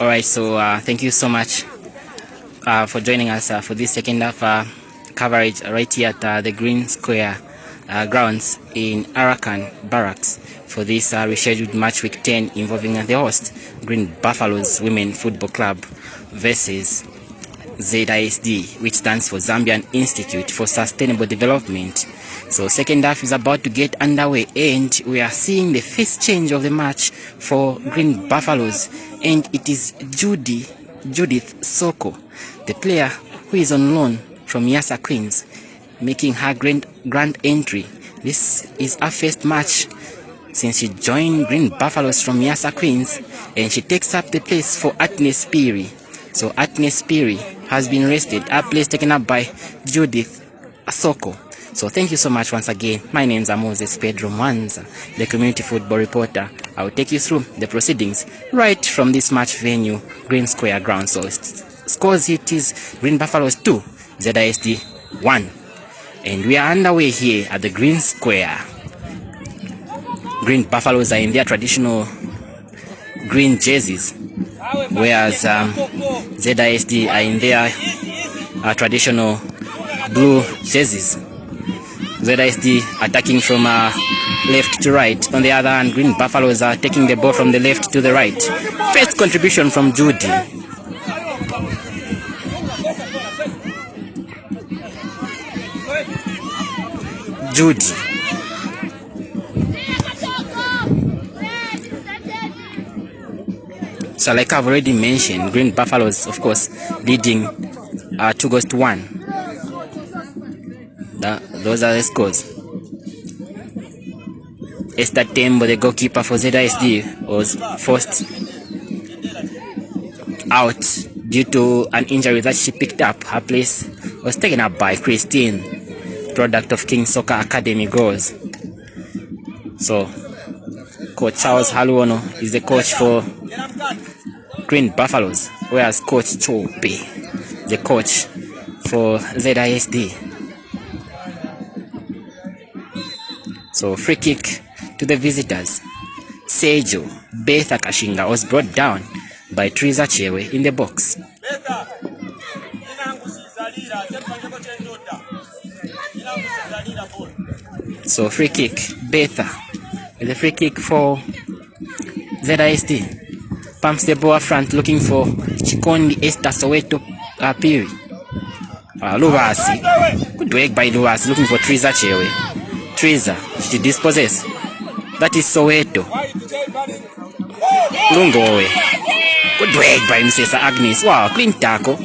All right, so thank you so much for joining us for this second half coverage right here at the Green Square grounds in Arakan Barracks for this rescheduled match week 10 involving the host Green Buffaloes Women Football Club versus ZISD, which stands for Zambian Institute for Sustainable Development. So second half is about to get underway, and we are seeing the first change of the match for Green Buffaloes, and it is Judith Soko, the player who is on loan from Yasa Queens, making her grand entry. This is her first match since she joined Green Buffaloes from Yasa Queens, and she takes up the place for Agnes Piri. So Agnes Piri has been rested. Her place taken up by Judith Soko. So thank you so much once again. My name is Moses Pedro Mwanza, the community football reporter. I will take you through the proceedings right from this match venue, Green Square ground. So scores it is Green Buffaloes 2, ZISD 1. And we are underway here at the Green Square. Green Buffaloes are in their traditional green jerseys, whereas ZISD are in their traditional blue jerseys. ZISD attacking from left to right. On the other hand, Green Buffaloes are taking the ball from the left to the right. First contribution from Judy. So like I've already mentioned, Green Buffaloes, of course, leading 2-1. Those are the scores. Esther Tembo, the goalkeeper for ZISD, was forced out due to an injury that she picked up. Her place was taken up by Christine, product of King Soccer Academy girls. So Coach Charles Haluono is the coach for Green Buffaloes, whereas Coach Chope, the coach for ZISD. So free kick to the visitors. Sejo Betha Kashinga was brought down by Triza Chewe in the box. So free kick, Betha with a free kick for ZISD. Pumps the ball front looking for Chikondi Esther Soweto Piri. Luvasi. Good work by Luvasi looking for Triza Chewe. Triza, she dispossess. That is Soweto. Lungowe. Good work by Mrs. Agnes. Wow, clean tackle.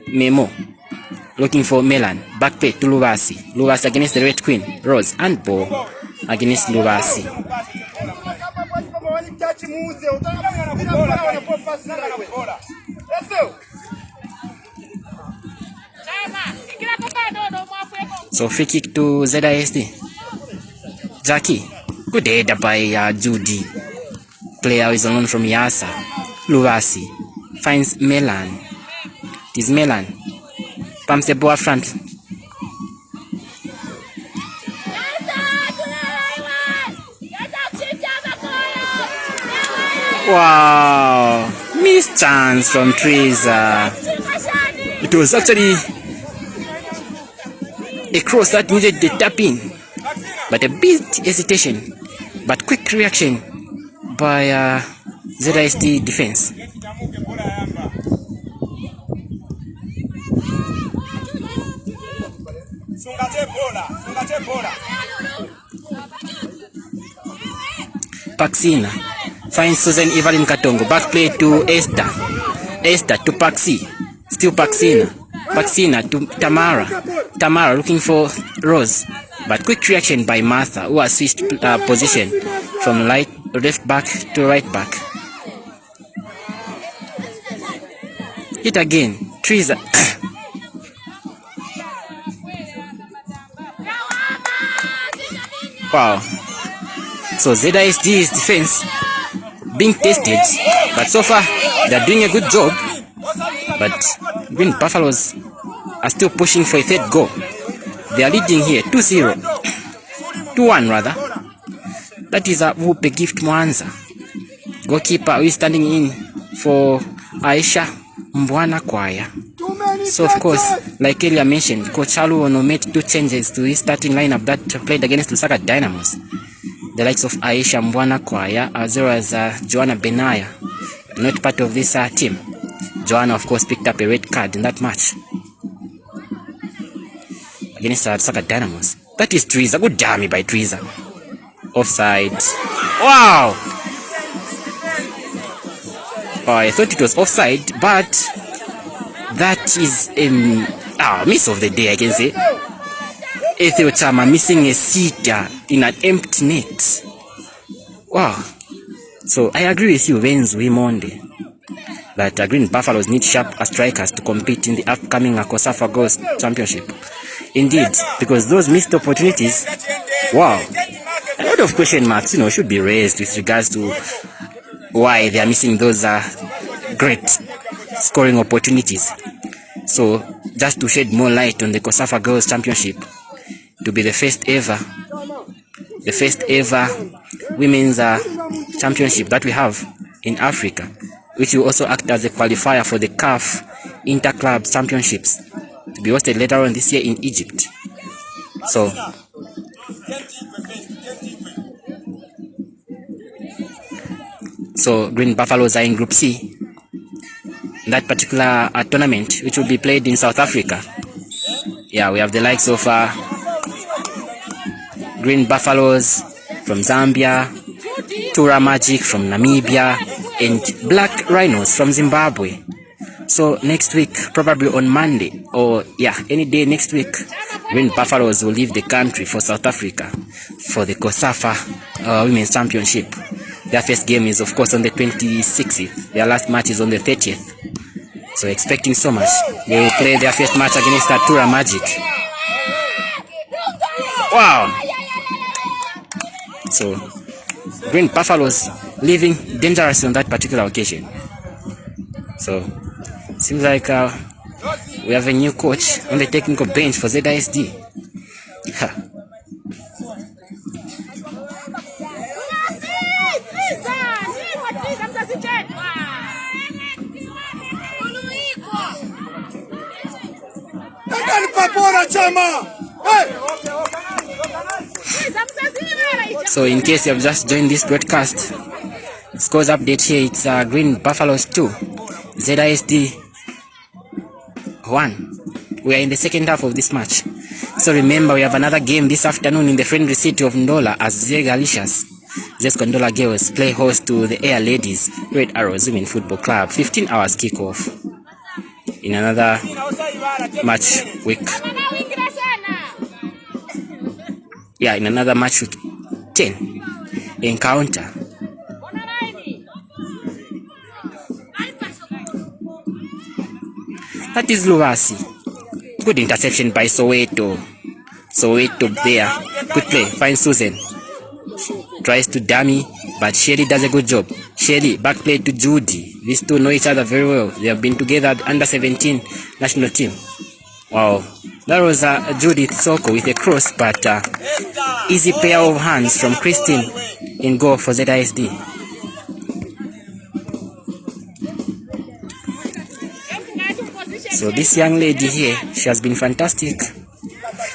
Memo. Looking for Melan. Back pay to Luvasi. Luvasi against the Red Queen. Rose and ball against Luvasi. So free kick to ZISD. Jackie. Good header by Judy. Player is on from Yasa. Luvasi finds Melan. It is Melan. Pumps the ball front. Wow. Missed chance from Triza. It was actually a cross that needed the tap in, but a bit hesitation, but quick reaction by ZISD defense. Paxina finds Susan Evelyn Katongo. Back play to Esther. Esther to Paxi. Still Paxina. Paxina to Tamara. Tamara looking for Rose. But quick reaction by Martha, who has switched position from left back to right back. Hit again. Triza. Wow. So ZISD's defense being tested, but so far they're doing a good job. But Green Buffaloes are still pushing for a third goal. They are leading here 2-0. 2-1 rather. That is a Wupe Gift Mwanza. Goalkeeper who is standing in for Aisha Mbwana Kwaya. So of course, like earlier mentioned, Coach Aluono made 2 changes to his starting lineup that played against Lusaka Dynamos. The likes of Aisha Mbwana Kwaya as well as Joanna Benaya, not part of this team. Joanna of course picked up a red card in that match against Lusaka Dynamos. That is Triza. Good dummy by Triza. Offside. Wow! Oh, I thought it was offside, but that is a miss of the day, I can say. Ethel Chama missing a sitter in an empty net. Wow. So I agree with you, Venzu Monde, that Green Buffaloes need sharp strikers to compete in the upcoming COSAFA Girls Championship. Indeed, because those missed opportunities, wow, a lot of question marks, should be raised with regards to why they are missing those great scoring opportunities. So just to shed more light on the COSAFA Girls Championship, to be the first ever women's championship that we have in Africa, which will also act as a qualifier for the CAF Interclub Championships to be hosted later on this year in Egypt. So Green Buffaloes are in Group C, that particular tournament, which will be played in South Africa. Yeah, we have the likes of Green Buffaloes from Zambia, Tura Magic from Namibia, and Black Rhinos from Zimbabwe. So next week, probably on Monday, or any day next week, Green Buffaloes will leave the country for South Africa for the COSAFA Women's Championship. Their first game is of course on the 26th. Their last match is on the 30th. So expecting so much. They will play their first match against Tura Magic. Wow! So Green Buffaloes living dangerous on that particular occasion. So seems like we have a new coach on the technical bench for ZISD. So in case you have just joined this broadcast, scores update here, it's Green Buffaloes 2, ZISD 1. We are in the second half of this match. So remember, we have another game this afternoon in the friendly city of Ndola as Zegalicious Ndola Girls play host to the Air Ladies Red Arrows Women Football Club. 15 hours kickoff in another match week. Yeah, in another match week 10 encounter. That is Luwasi. Good interception by Soweto. Soweto there. Good play. Fine Susan. Tries to dummy, but Shelly does a good job. Shelly, back play to Judy. These two know each other very well. They have been together at under 17 national team. Wow. That was Judith Soko with a cross, but easy pair of hands from Christine in goal for ZISD. So this young lady here, she has been fantastic.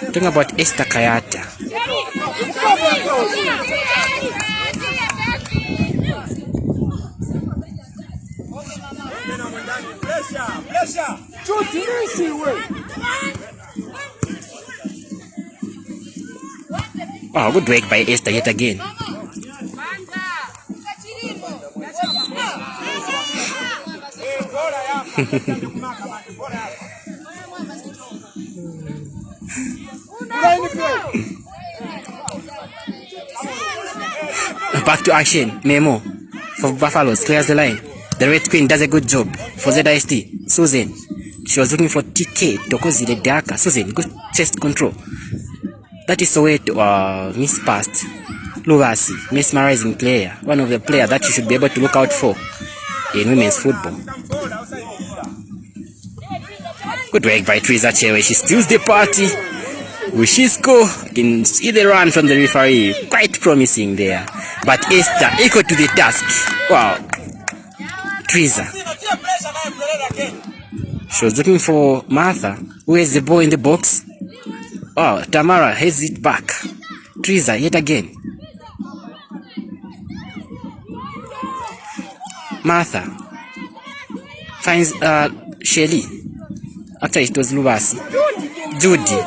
Talking about Esther Kayata. Oh, good work by Esther yet again. Back to action. Memo for Buffaloes clears the line. The Red Queen does a good job for ZISD. Susan, she was looking for TK Tokozi the Daka. Susan, good chest control. That is Soweto. Miss passed. Luwasi, mesmerizing player. One of the players that you should be able to look out for in women's football. Good work by Triza Chewe. She steals the party. Ushisco can see the run from the referee, quite promising there. But Esther equal to the task. Wow. Triza. She was looking for Martha. Who has the ball in the box? Oh, Tamara has it back. Triza yet again. Martha finds Shelly. Actually, it was Lubasi. Judy.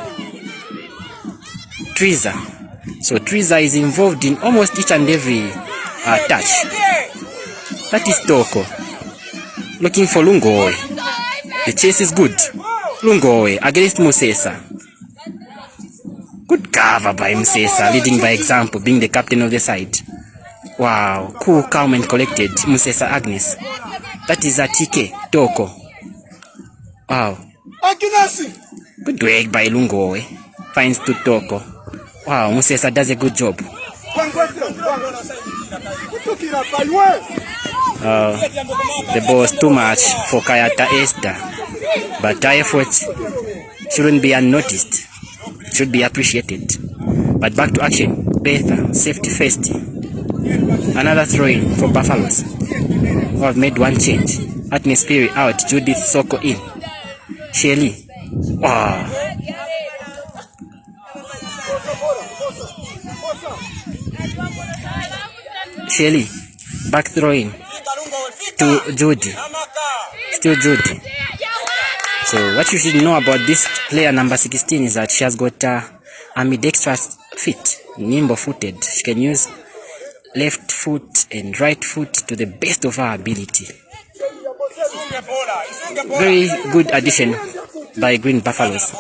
Triza. So Triza is involved in almost each and every touch. That is Toko. Looking for Lungowe. The chase is good. Lungowe against Musesa. Good cover by Musesa, leading by example, being the captain of the side. Wow, cool, calm and collected. Musesa Agnes. That is a TK, Toko. Wow. Good work by Lungowe. Finds to Toko. Wow, Musesa does a good job. The ball is too much for Kayata Esther. But her efforts shouldn't be unnoticed. Should be appreciated. But back to action. Betha, safety first. Another throw-in for Buffaloes. Who have made one change. Atney Spirit out. Judith Soko in. Shelly. Wow. Shelly. Back throw-in to Judy. Still Judy. So what you should know about this player number 16 is that she has got ambidextrous feet, nimble-footed. She can use left foot and right foot to the best of her ability. Very good addition by Green Buffaloes.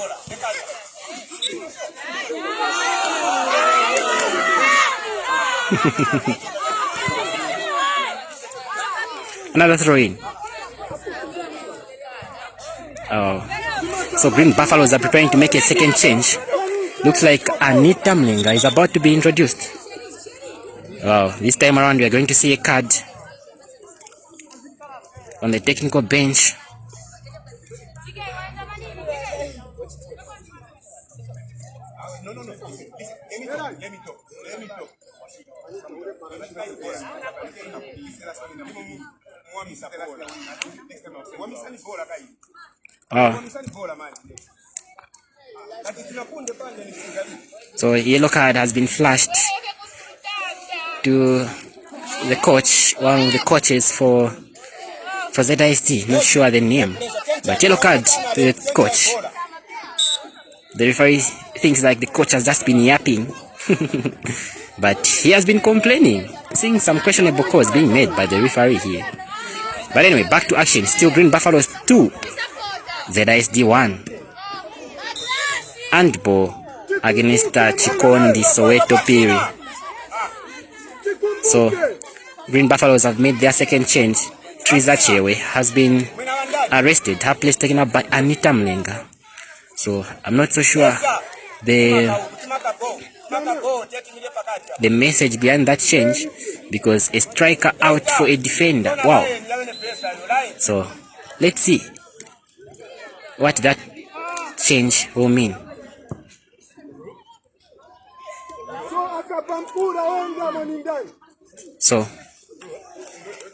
Another throw-in. So Green Buffaloes are preparing to make a second change. Looks like Anita Mlinga is about to be introduced. Wow, this time around we are going to see a card on the technical bench. So a yellow card has been flashed to the coach, one of the coaches for ZISD, not sure the name, but yellow card to the coach. The referee thinks like the coach has just been yapping, but he has been complaining, seeing some questionable calls being made by the referee here. But anyway, back to action. Still Green Buffaloes 2, ZISD 1. Handball against Chikondi Soweto Piri. So Green Buffaloes have made their second change. Triza Chewe has been arrested. Her place taken up by Anita Mlenga. So I'm not so sure the message behind that change, because a striker out for a defender. Wow. So let's see what that change will mean. So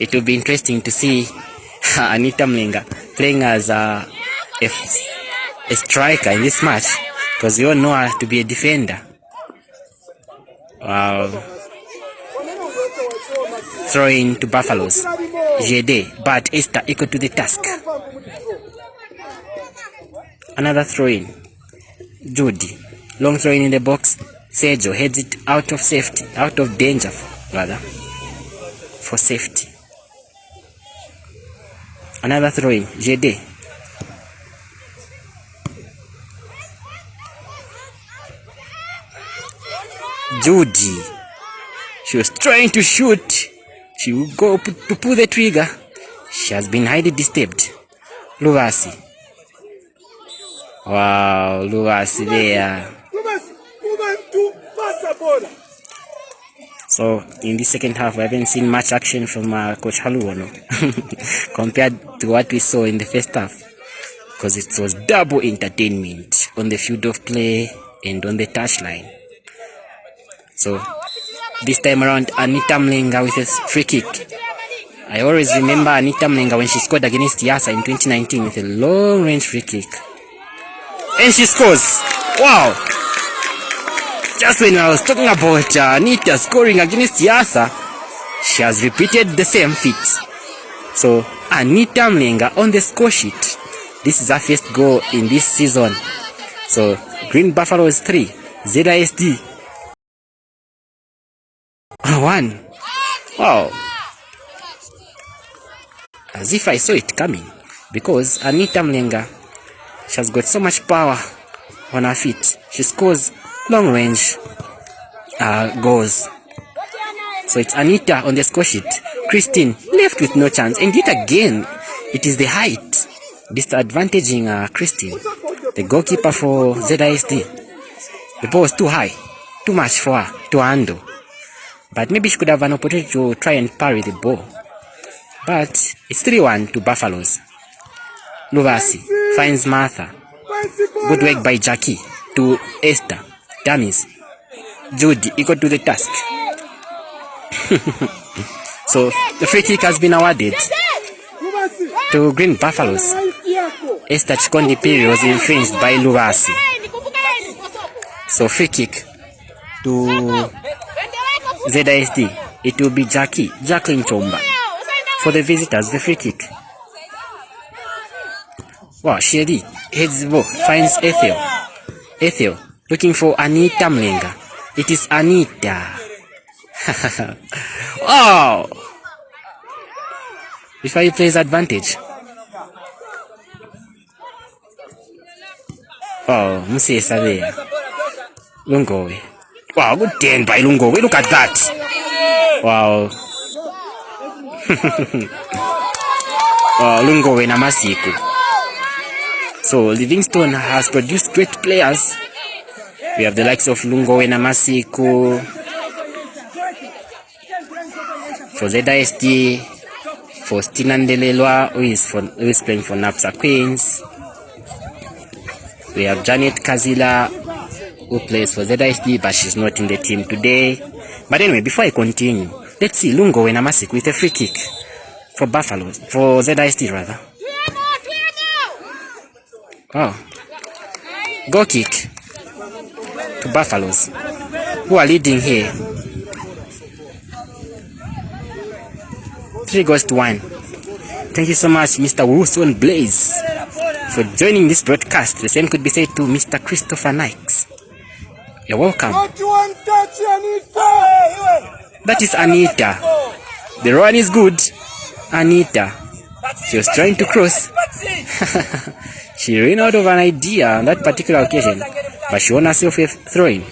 it will be interesting to see Anita Mlinga playing as a striker in this match, because we all know her to be a defender. Throwing to Buffaloes. Jede, but Esther equal to the task. Another throw-in. Judy. Long throw-in in the box. Sejo heads it out of safety, out of danger, rather, for safety. Another throw-in. Jede. Judy. She was trying to shoot. She will go to pull the trigger. She has been highly disturbed. Luvasi. Wow, Luvasi there. So in the second half, we haven't seen much action from Coach Haluono compared to what we saw in the first half, because it was double entertainment on the field of play, and on the touchline. So this time around, Anita Mlenga with a free kick. I always remember Anita Mlenga when she scored against Yasa in 2019 with a long range free kick. And she scores! Wow! Just when I was talking about Anita scoring against Yasa, she has repeated the same feat. So Anita Mlenga on the score sheet. This is her first goal in this season. So Green Buffaloes 3, ZISD 1. Wow. As if I saw it coming, because Anita Mlenga, she has got so much power on her feet. She scores long range goals. So it's Anita on the score sheet. Christine left with no chance, and yet again it is the height disadvantaging Christine, the goalkeeper for ZISD. The ball was too high, too much for her to handle. But maybe she could have an opportunity to try and parry the ball. But it's 3-1 to Buffaloes. Luvasi finds Martha. Good work by Jackie to Esther. Damis. Judy equal to the task. So the free kick has been awarded to Green Buffaloes. Esther Chikondi Piri was infringed by Luvasi. So free kick to ZISD. It will be Jacqueline Chomba. For the visitors, the free kick. Wow, Sherry heads the ball, finds Ethel. Ethel looking for Anita Mlenga. It is Anita. Wow! Referee plays advantage. Oh, Musesa there. Lungowe. Wow, good 10 by Lungowe. Look at that. Wow. Lungowe na Masiku. So Livingstone has produced great players. We have the likes of Lungowe na Masiku for ZISD, for Stinandelelwa, who is playing for Napsa Queens. We have Janet Kazila, who plays for ZISD, but she's not in the team today. But anyway, before I continue, let's see Lungowe na Masiku with a free kick for Buffalo, for ZISD rather. Oh, goal kick to Buffaloes, who are leading here. 3-1. Thank you so much, Mr. Wilson Blaze, for joining this broadcast. The same could be said to Mr. Christopher Nikes. You're welcome. That is Anita. The run is good. Anita. She was trying to cross. She ran out of an idea on that particular occasion, but she won herself a throw-in.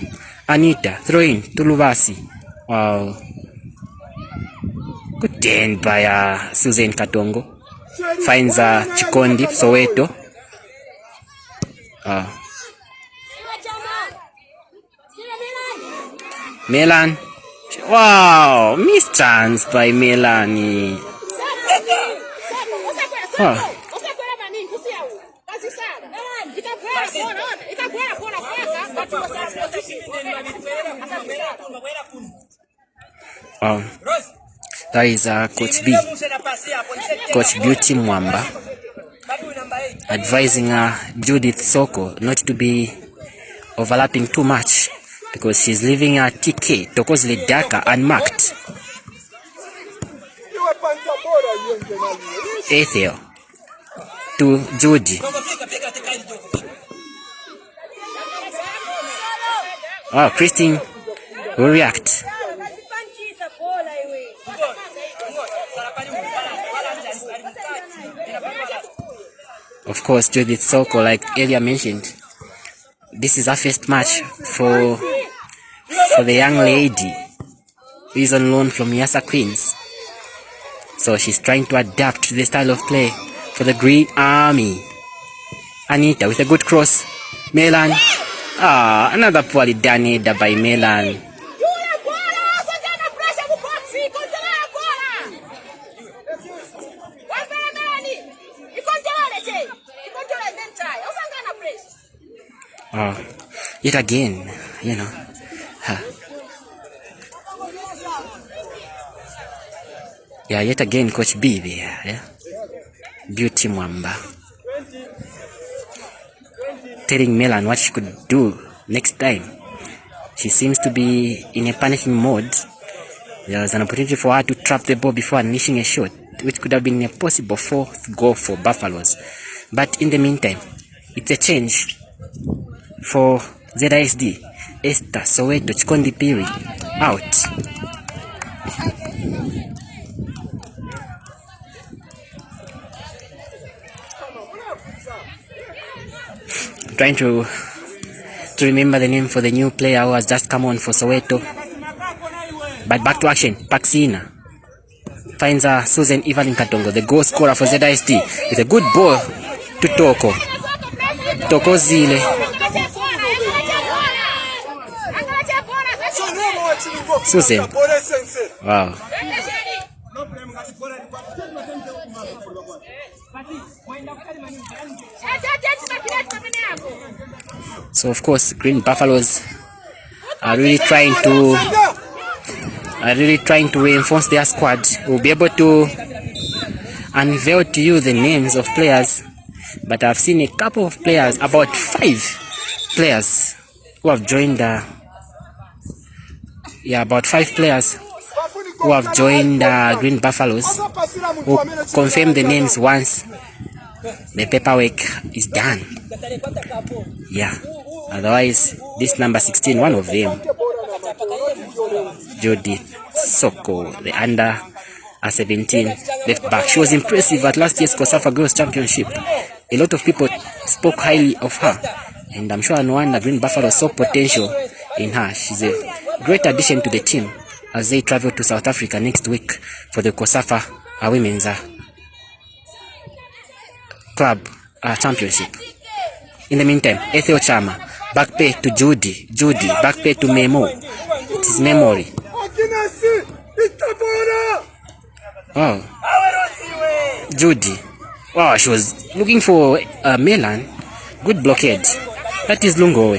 Anita, throw-in to Luvasi. Wow. Good 10 by Susan Katongo. Finds Chikondi, Soweto. Melan. Wow, missed chance by Melanie. That is Coach B, Coach Beauty Mwamba, advising Judith Soko not to be overlapping too much because she's leaving her TK, Tokozle Daka, unmarked. Ethel to Judy. Oh, Christine will react. Of course, Judith Soko, like earlier mentioned, this is her first match for the young lady who is on loan from Yasa Queens. So she's trying to adapt to the style of play for the Green Army. Anita with a good cross. Melan. Another poorly done header by Melan. Yet again, you know. Yeah, yet again, Coach B there. Yeah. Beauty Mwamba. Telling Melan what she could do next time. She seems to be in a panicking mode. There was an opportunity for her to trap the ball before unleashing a shot, which could have been a possible fourth goal for Buffaloes. But in the meantime, it's a change for ZISD. Esther Soweto Chikondi Piri out. I'm trying to remember the name for the new player who has just come on for Soweto. But back to action. Paxina finds Susan Evelyn Katongo, the goal scorer for ZISD, with a good ball to Toko. Toko Zile. Susan. Wow. So of course, Green Buffaloes are really trying to reinforce their squad. We'll be able to unveil to you the names of players, but I've seen a couple of players, about 5 players who have joined about 5 players who have joined Green Buffaloes. We'll confirm the names once the paperwork is done. Yeah, otherwise this number 16, one of them, Judith Soko, the under 17 left back. She was impressive at last year's COSAFA Girls Championship. A lot of people spoke highly of her, and I'm sure no wonder Green Buffalo saw potential in her. She's a great addition to the team as they travel to South Africa next week for the COSAFA Women's Club Championship. In the meantime, Ethel Chama, back pay to Judy, back pay to Memo. It is memory. Oh, Judy. Wow, she was looking for Melan. Good blockade. That is Lungowe.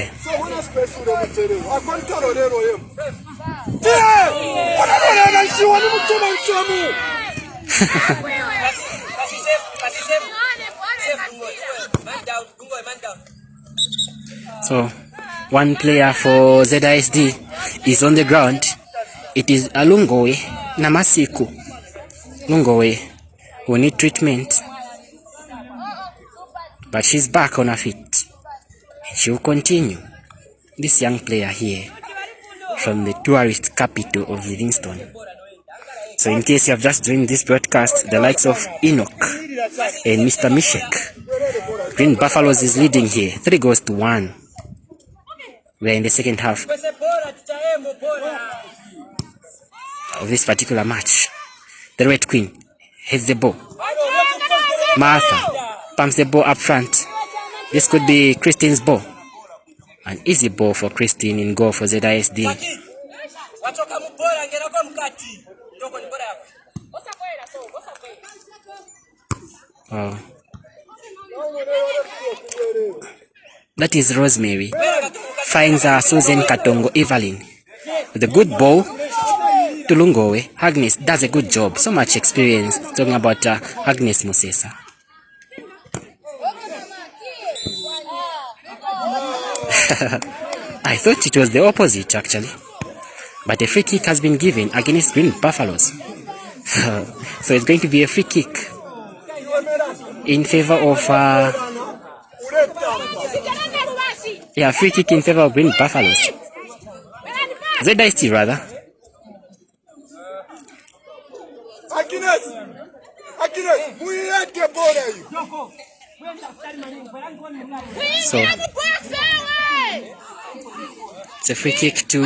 So, one player for ZISD is on the ground. It is Lungowe Namasiku. Lungowe will need treatment, but she's back on her feet. She will continue. This young player here from the tourist capital of Livingstone. So in case you have just joined this broadcast, the likes of Enoch and Mr. Mishek, Green Buffaloes is leading here, 3-1. We are in the second half of this particular match. The Red Queen heads the ball. Martha pumps the ball up front. This could be Christine's ball. An easy ball for Christine in goal for ZISD. Oh. That is Rosemary. Finds Susan Katongo Evelyn with a good ball to Lungowe. Agnes does a good job. So much experience. Talking about Agnes Musesa. I thought it was the opposite actually. But a free kick has been given against Green Buffaloes. So it's going to be a free kick in favor of free kick in favor of Green Buffaloes. ZISD rather. So it's a free kick to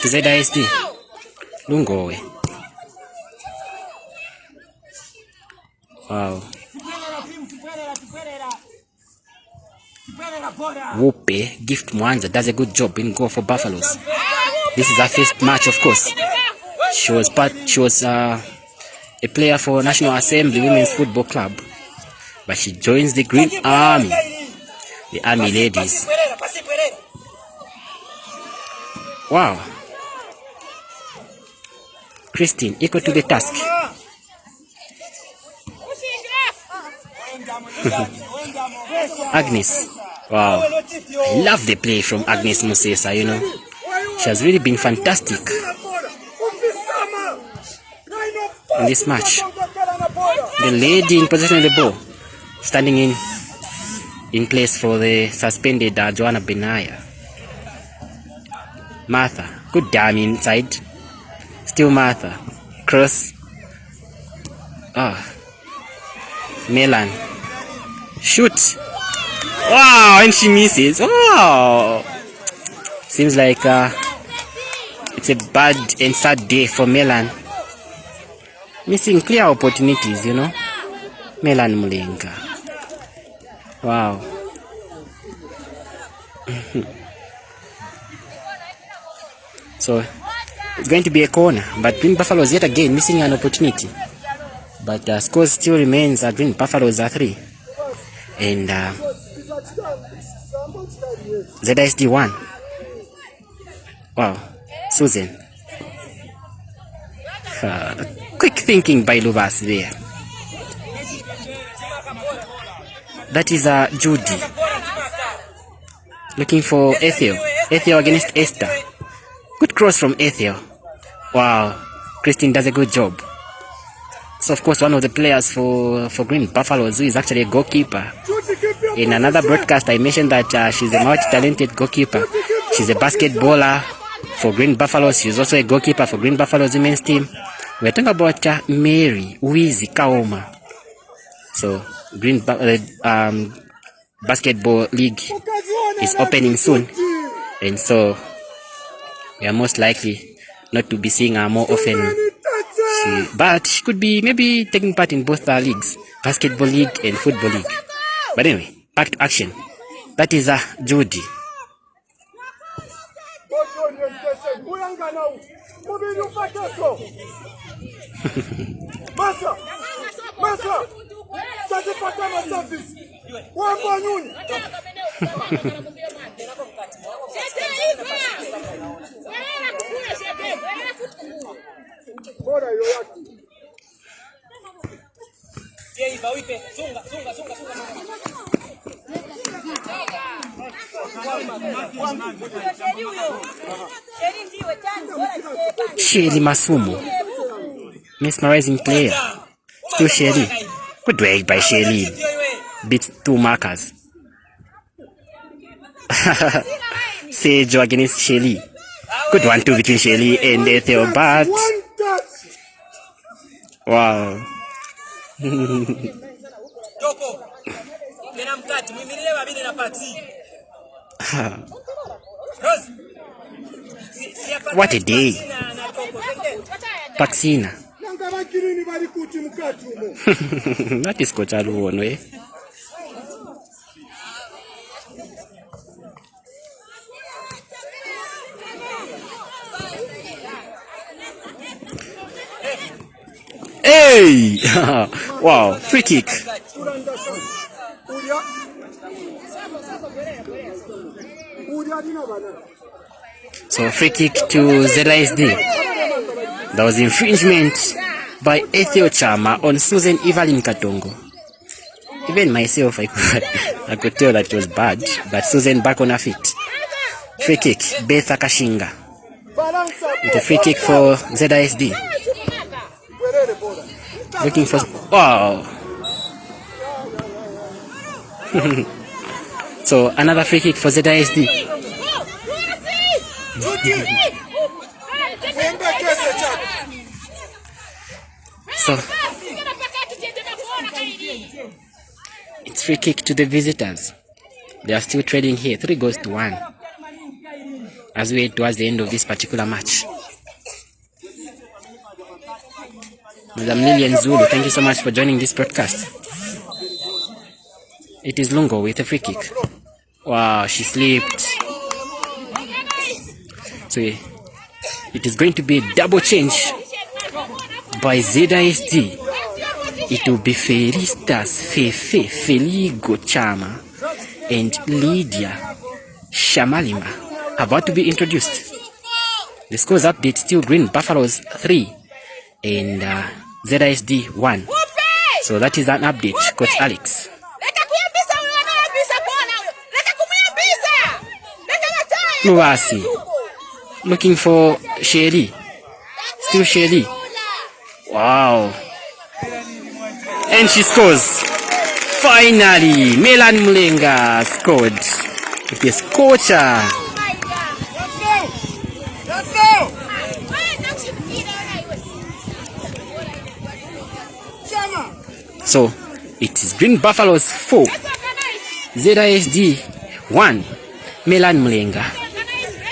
ZISD. Lungowe. Wow. Whoopi Gift Mwanza does a good job in goal for Buffaloes. This is her first match, of course. She was a player for National Assembly Women's Football Club, but she joins the Green Army, the Army ladies. Wow. Christine, equal to the task. Agnes. Wow. I love the play from Agnes Musesa, you know. She has really been fantastic in this match. The lady in possession of the ball, standing in place for the suspended Joanna Benaya. Martha, good damn inside. Still Martha. Cross. Melan. Shoot. Wow, and she misses. Wow. Seems like it's a bad and sad day for Melan. Missing clear opportunities, you know. Melan Mulenga. Wow. So it's going to be a corner, but Green Buffaloes yet again missing an opportunity. But scores still remains at Green Buffaloes are 3. And ZISD 1. Wow. Susan. Quick thinking by Luvas there. That is Judy. Looking for Ethel. Ethel against Esther. Good cross from Ethel. Wow. Christine does a good job. So of course one of the players for Green Buffaloes who is actually a goalkeeper. In another broadcast I mentioned that she's a multi-talented goalkeeper. She's a basketballer for Green Buffaloes. She's also a goalkeeper for Green Buffaloes women's team. We're talking about Mary Uizi Kaoma. So Green Basketball League is opening soon. And so we are most likely not to be seeing her more often. But she could be maybe taking part in both leagues, Basketball League and Football League. But anyway, back to action. That is Judy. Shelly Masumo, mesmerizing player. Still Shelly. Good work by Shelly. Beats 2 markers. Sejo against Shelly. Good 1-2 between Shelly and Ethel, but wow. What a day. Paxina. That is Coach Aluono, eh? Hey! Wow, free kick. So free kick to ZISD. There was infringement by Ethel Chama on Susan Evelyn Katongo. Even myself, I could tell that it was bad, but Susan back on her feet. Free kick, Betha Kashinga. With a free kick for ZISD. Looking for... Wow! So another free kick for ZISD. So it's free kick to the visitors. They are still trading here. 3-1 as we head towards the end of this particular match. Madam Lilian Zulu, thank you so much for joining this broadcast. It is Lungo with a free kick. Wow, she slipped. So it is going to be a double change by ZISD. It will be Felistas Fefe Feligo Chama and Lydia Shamalima about to be introduced. The scores update still Green Buffaloes 3 and ZISD 1. So that is an update, Coach Alex. Luwasi looking for Shelly. Still Shelly. Wow. And she scores. Finally, Melan Mulenga scored with the scorcher. So it is Green Buffaloes 4, ZISD 1. Melan Mulenga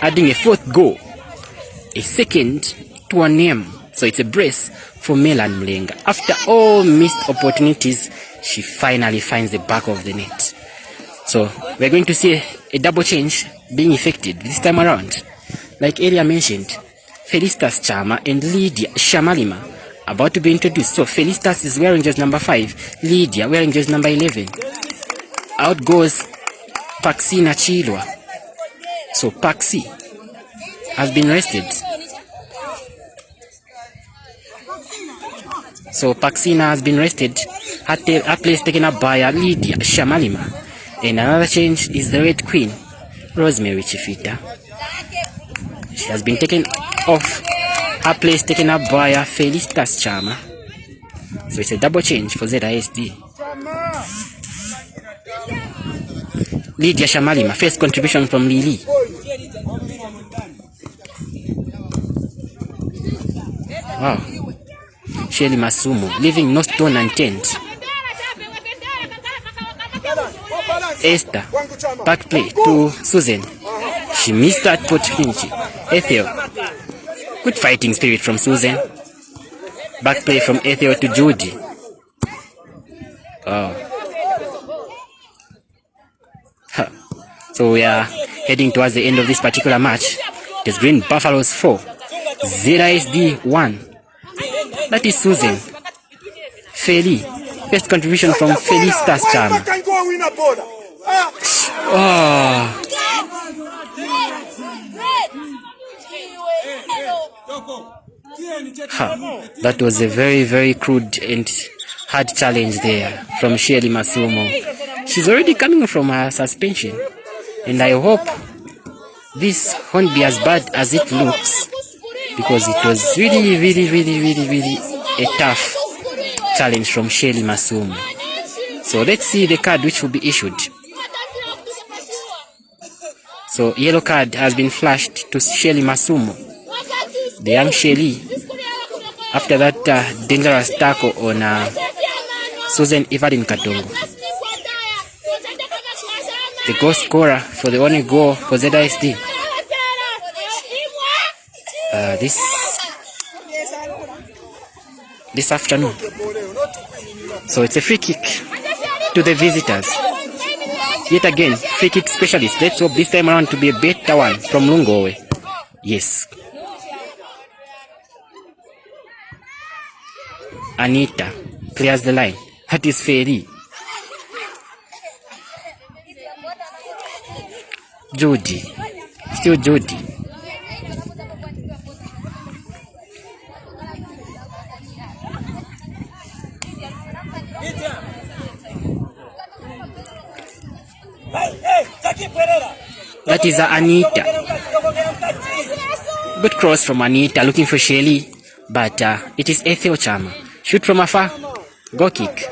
adding a fourth goal, a second to a name. So it's a brace for Melan Mulenga. After all missed opportunities, she finally finds the back of the net. So we're going to see a double change being effected this time around. Like earlier mentioned, Felicitas Chama and Lydia Shamalima about to be introduced. So Felicitas is wearing jersey number 5, Lydia wearing jersey number 11. Out goes Paxina Chilwa. So Paxi has been rested. So Paxina has been rested. Her place taken up by Lydia Shamalima. And another change is the Red Queen, Rosemary Chifita. She has been taken off. Her place taken up by Felicitas Chama. So it's a double change for ZISD. Lydia Shamalima, first contribution from Lily. Wow. Shelly Masumo, leaving no stone unturned. Esther, back play to Susan. She missed that opportunity. Ethel, good fighting spirit from Susan. Back play from Ethel to Judy. Oh. Huh. So we are heading towards the end of this particular match. It is Green Buffaloes 4, ZISD 1. That is Susan. Feli, first contribution from Felicitas Chama. Oh. Huh. That was a very, very crude and hard challenge there from Shelly Masumo. She's already coming from her suspension, and I hope this won't be as bad as it looks, because it was really a tough challenge from Shelly Masumo. So let's see the card which will be issued. So yellow card has been flashed to Shelly Masumo, the young Shelly, after that dangerous tackle on Susan Evelyn Katongo. The goal scorer for the only goal for ZISD. This afternoon. So it's a free kick to the visitors. Yet again, free kick specialist. Let's hope this time around to be a better one from Lungowe. Yes. Anita clears the line. That is Ferry. Judy. Still Judy. That is Anita. Good cross from Anita, looking for Shelly, but it is Ethel Chama. Shoot from afar, goal kick.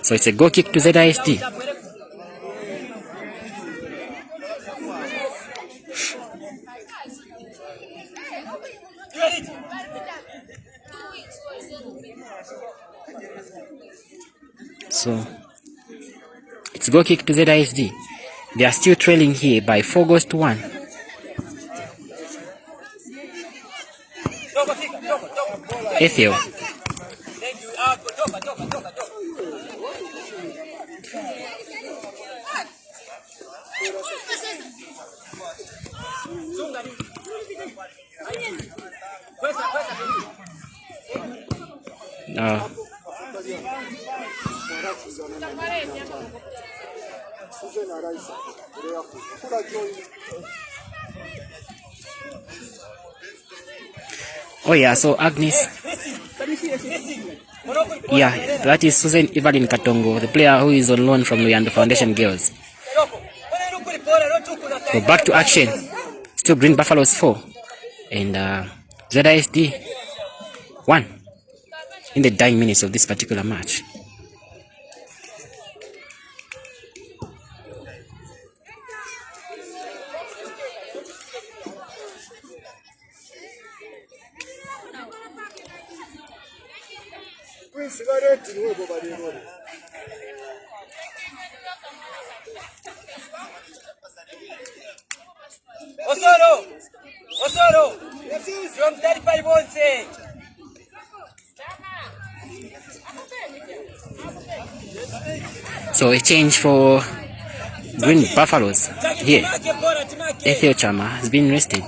So it's a goal kick to ZISD. So it's goal kick to ZISD. They are still trailing here by 4 goals to 1. Ethel. No. Oh yeah, so Agnes. Yeah, that is Susan Evelyn Katongo, the player who is on loan from Luyando Foundation Girls. So back to action. Still Green Buffaloes 4 and ZISD 1 in the dying minutes of this particular match. Osoro, from 35 once. So a change for Green Buffaloes here. Ethel Chama has been rested.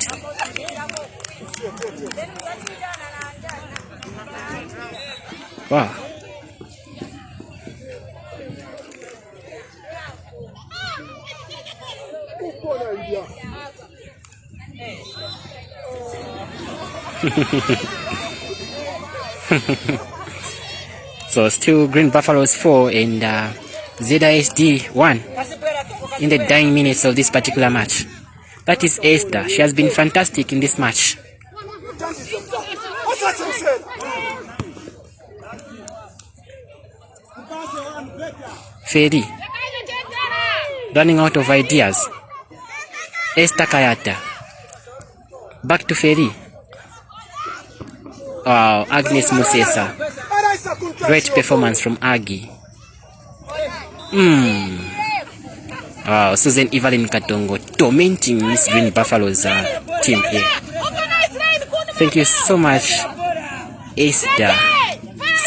Wow. So still Green Buffaloes 4 and ZISD 1 in the dying minutes of this particular match. That is Esther. She has been fantastic in this match. Ferry running out of ideas. Esther Kayata. Back to Ferry. Wow, Agnes Musesa. Great performance from Aggie. Wow, Susan Evelyn Katongo tormenting Miss Green Buffaloes team here. Thank you so much, Esther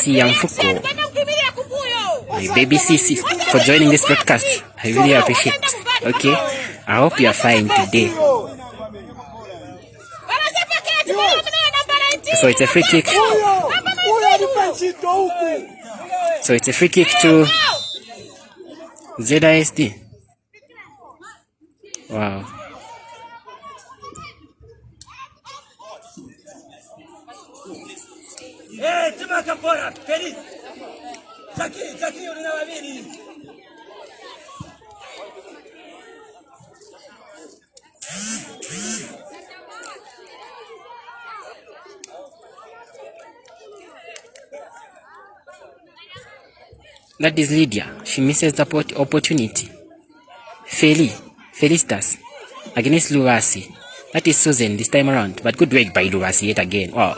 Siamfuko, my baby Sisi, for joining this broadcast. I really appreciate it. Okay, I hope you are fine today. So it's a free kick. So it's a free kick to ZISD. Wow. That is Lydia. She misses the opportunity. Felicitas against Luwasi. That is Susan this time around. But good work by Luwasi yet again. Wow.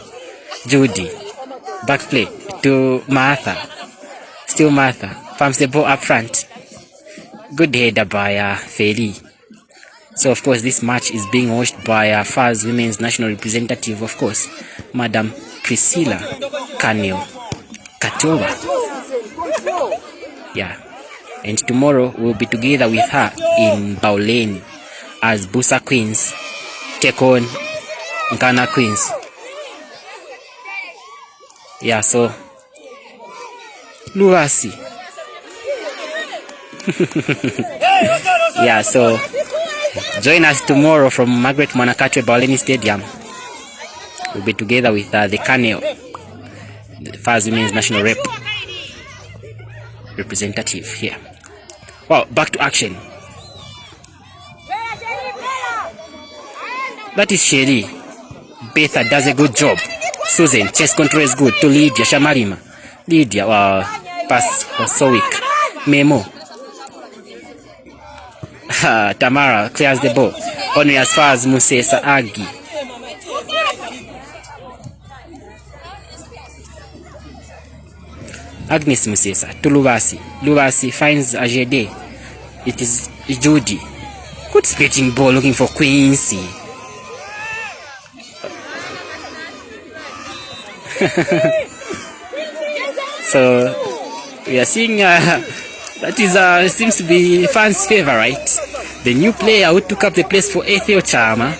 Judy. Back play to Martha. Still Martha. Pumps the ball up front. Good header by Feli. So of course this match is being watched by FAZ Women's National Representative, of course, Madam Priscilla Kaneo Katowa. Yeah. And tomorrow we'll be together with her in Bauleni as Busa Queens take on Nkana Queens. Yeah, so Luwasi. Yeah, so join us tomorrow from Margaret Mwanakatwe Bauleni Stadium. We'll be together with the Kaneo, the FAZ Women's National Representative here. Wow, back to action. That is Sherry. Betha does a good job. Susan, chest control is good to Lydia Shamarima. Lydia, wow, pass was so weak. Memo. Tamara clears the ball. Only as far as Musesa Agi. Agnes Musesa to Luwasi. Luwasi finds Ajede. It is Judy. Good spitting ball looking for Quincy. So we are seeing that is seems to be fans' favorite. The new player who took up the place for Ethel Chama.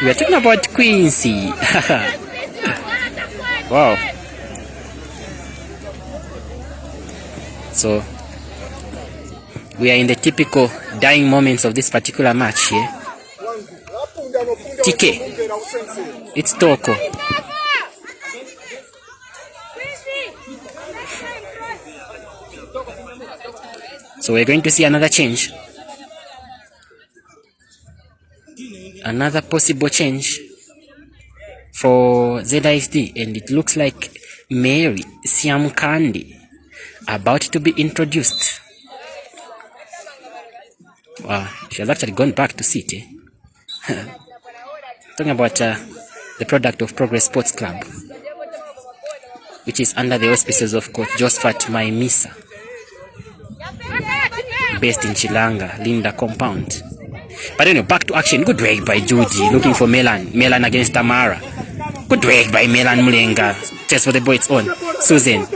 We are talking about Quincy. Wow. So we are in the typical dying moments of this particular match here. TK It's Toko. So we're going to see another change. Another possible change for ZISD, and it looks like Mary Siamkandi about to be introduced. Wow, she has actually gone back to City. Talking about the product of Progress Sports Club, which is under the auspices of Coach Josephat Maimisa, based in Chilanga, Linda Compound. But anyway, back to action. Good work by Judy, looking for Melan. Melan against Tamara. Good work by Melan Mulenga. Chase for the boy, it's on. Susan.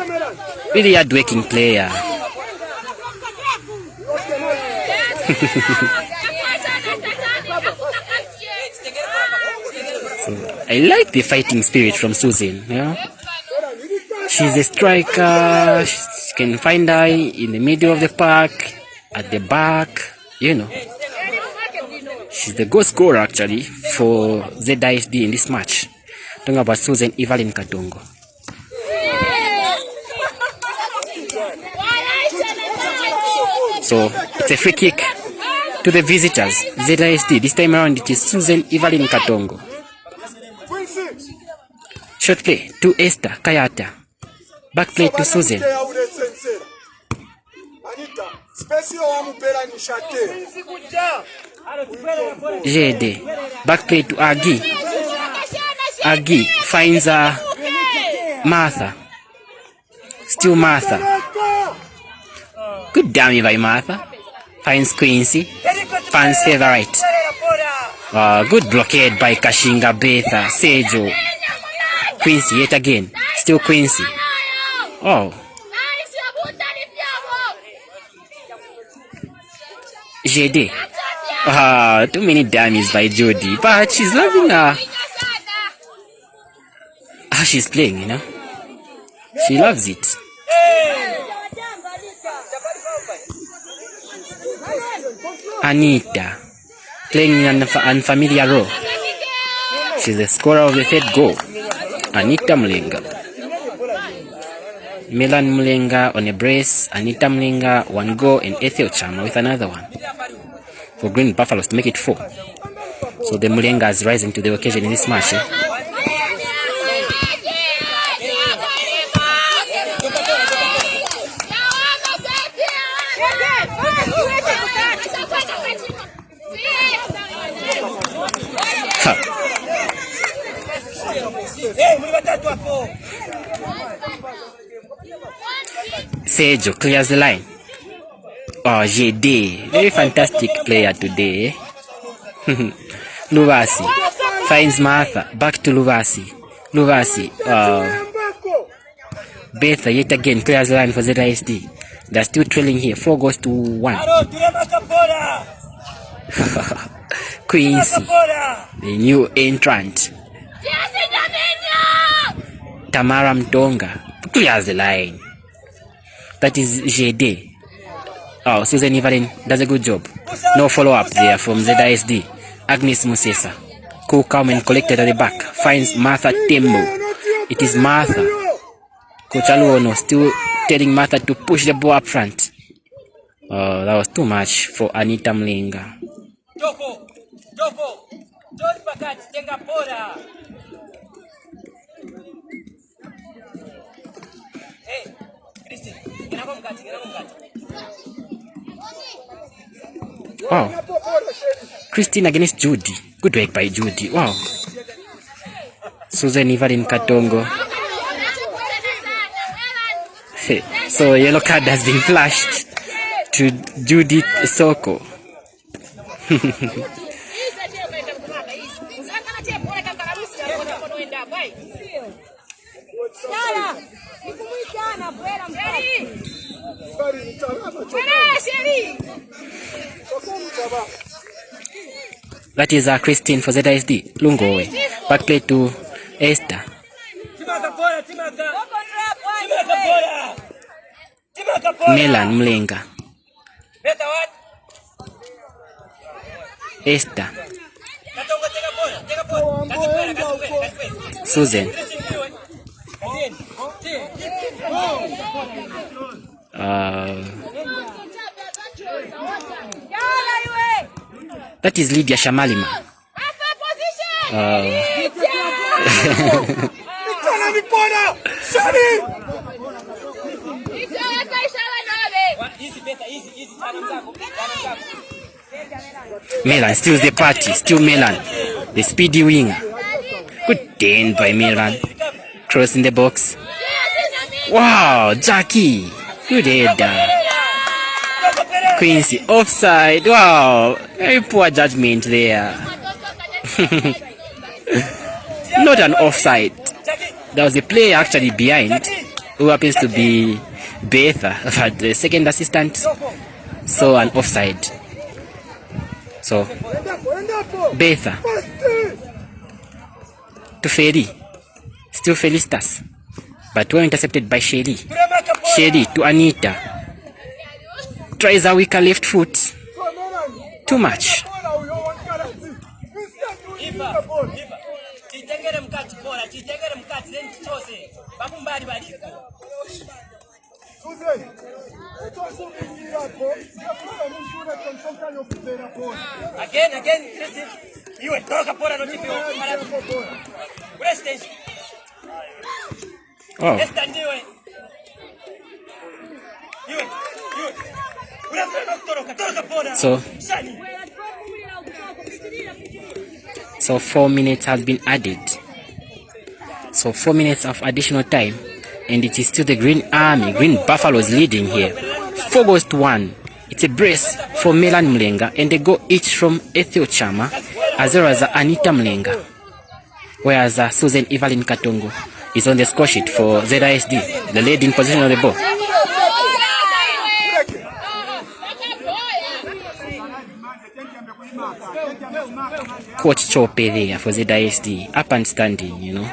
Really hard-working player. So, I like the fighting spirit from Susan. Yeah? She's a striker. She can find her in the middle of the park, at the back, you know. She's the goal scorer actually for ZISD in this match. Talking about Susan Evelyn Katongo. So it's a free kick to the visitors, ZISD. This time around it is Susan Evelyn Katongo. Short play to Esther Kayata. Back play to Susan. JD. Back play to Agi. Agi finds Martha. Still Martha. Good dummy by Martha. Finds Quincy. Fans favorite. Good blockade by Kashinga Betha. Sejo. Quincy yet again. Still Quincy. Oh. JD. Too many dummies by Jody. But she's loving how she's playing, you know. She loves it. Anita. Playing in an unfamiliar role. She's the scorer of the third goal. Anita Mulenga. Melan Mulenga on a brace. Anita Mulenga 1 goal, and Ethel Chama with another one for Green Buffaloes to make it 4. So the Mulenga is rising to the occasion in this match. Sejo clears the line. Oh, JD, very fantastic player today. Luvasi finds Martha. Back to Luvasi. Luvasi. Betha yet again clears the line for ZISD. They're still trailing here. 4 goals to 1. Quincy, the new entrant. Tamara Mtonga clears the line. That is JD. Oh, Susan Evelyn does a good job. No follow-up there from ZISD. Agnes Musesa. Cool, calm and collected at the back. Finds Martha Tembo. It is Martha. Coach Aluono still telling Martha to push the ball up front. Oh, that was too much for Anita Mlinga. Wow. Christine against Judy. Good work by Judy. Wow. Susan Evelyn Katongo. Hey. So yellow card has been flashed to Judith Soko. That is Christine for ZISD. Lungowe. Back play to Esther. Melan Mlenga. Esther. Susan. That is Lydia Shamalima. Melan steals the party. Still Melan, the speedy winger. Good turn by Melan. Cross in the box. Wow, Jackie. Good header. Quincy offside. Wow, very poor judgment there. Not an offside. There was a player actually behind who happens to be Betha, but the second assistant saw an offside. So Betha to Ferry, still Felicitas, but well intercepted by Shelly. Shelly to Anita, tries a weaker left foot. Too much. Again, you toca por no tipo. Oh. So 4 minutes has been added. So 4 minutes of additional time, and it is still the Green Army, Green Buffaloes leading here. 4 goals to 1. It's a brace for Melan Mlenga, and they go each from Ethio Chama as well as Anita Mlenga. Whereas Susan Evelyn Katongo is on the score sheet for ZISD, the lead in position of the ball. Coach Chope there for ZISD, up and standing, you know.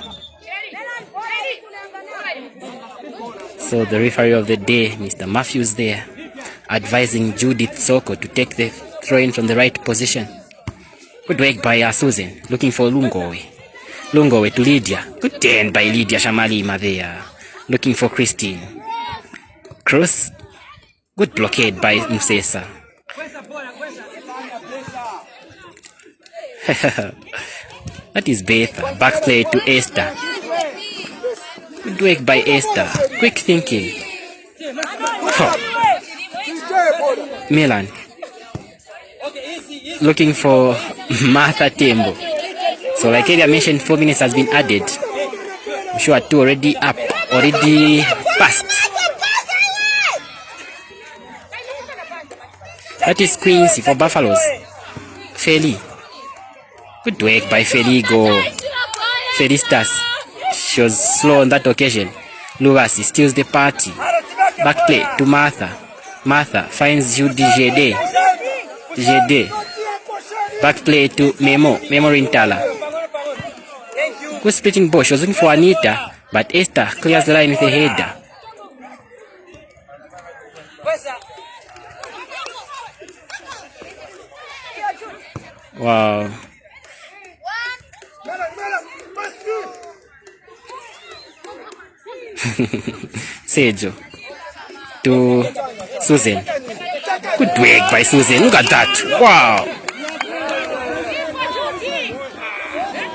So the referee of the day, Mr. Matthews there, advising Judith Soko to take the throw-in from the right position. Good work by Susan, looking for Lungowe. Lungowe to Lydia. Good turn by Lydia Shamalima there, looking for Christine. Cross. Good blockade by Musesa. That is Betha. Back play to Esther. Good work by Esther. Quick thinking. Milan. Looking for Martha Tembo. So like I mentioned, 4 minutes has been added. I'm sure 2 already up, already passed. That is Quincy for Buffaloes. Feli. Good work by Feligo. Felistas. She was slow on that occasion. Luasi steals the party. Back play to Martha. Martha finds Judy Jede. Back play to Memo Rintala. Good splitting ball. She was looking for Anita, but Esther clears the line with a header. Wow. Sejo to Susan. Good work by Susan. Look at that. Wow.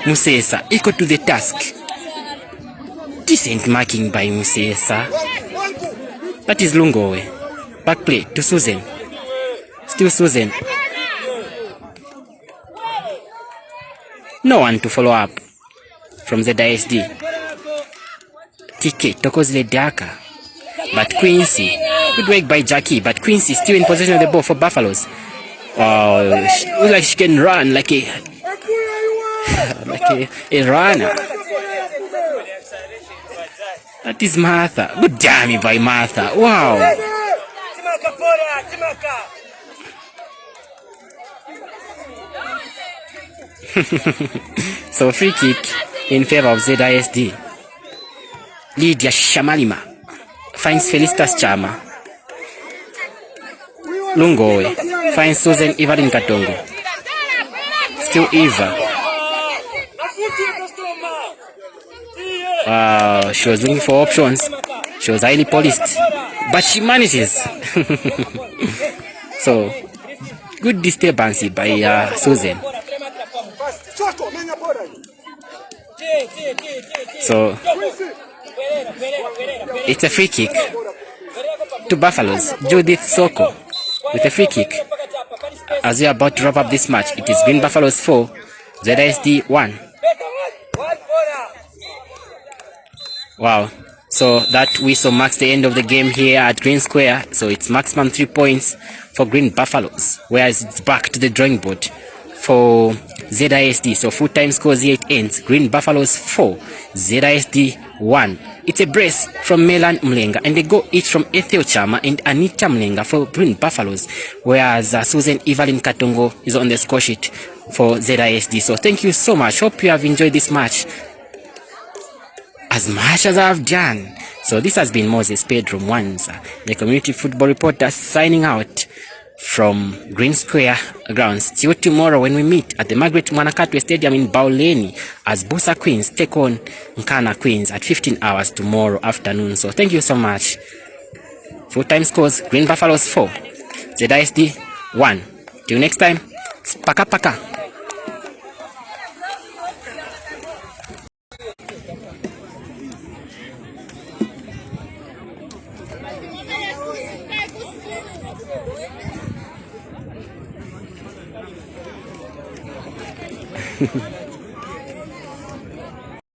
Musesa equal to the task. Decent marking by Musesa. That is Lungowe. Back play to Susan. Still Susan. No one to follow up from the ZISD. TK Tokozile Daka. But Quincy. Good work by Jackie. But Quincy still in possession of the ball for Buffaloes. Oh, looks like she can run like a runner. That is Martha. Good dummy by Martha. Wow. So free kick in favor of ZISD. Lydia Shamalima finds Felicitas Chama. Lungowe finds Susan Evelyn Katongo. Still Eva. She was looking for options. She was highly polished, but she manages. So, good disturbance by Susan. So, it's a free kick to Buffaloes. Judith Soko with a free kick. As we are about to wrap up this match, it is Green Buffaloes 4, ZISD 1. Wow. So that whistle marks the end of the game here at Green Square. So it's maximum 3 points for Green Buffaloes, whereas it's back to the drawing board for ZISD. So full time score 8 ends. Green Buffaloes 4, ZISD 1. It's a brace from Melan Mlenga, and they go each from Ethel Chama and Anita Mlenga for Green Buffaloes, whereas Susan Evelyn Katongo is on the score sheet for ZISD. So thank you so much. Hope you have enjoyed this match as much as I've done. So this has been Moses Pedro Mwanza, the community football reporter, signing out from Green Square grounds. See you tomorrow when we meet at the Margaret Mwanakatwe Stadium in Bauleni as Busa Queens take on Nkana Queens at 15 hours tomorrow afternoon. So thank you so much. Full time scores: Green Buffaloes 4, ZISD 1. Till next time, paka paka.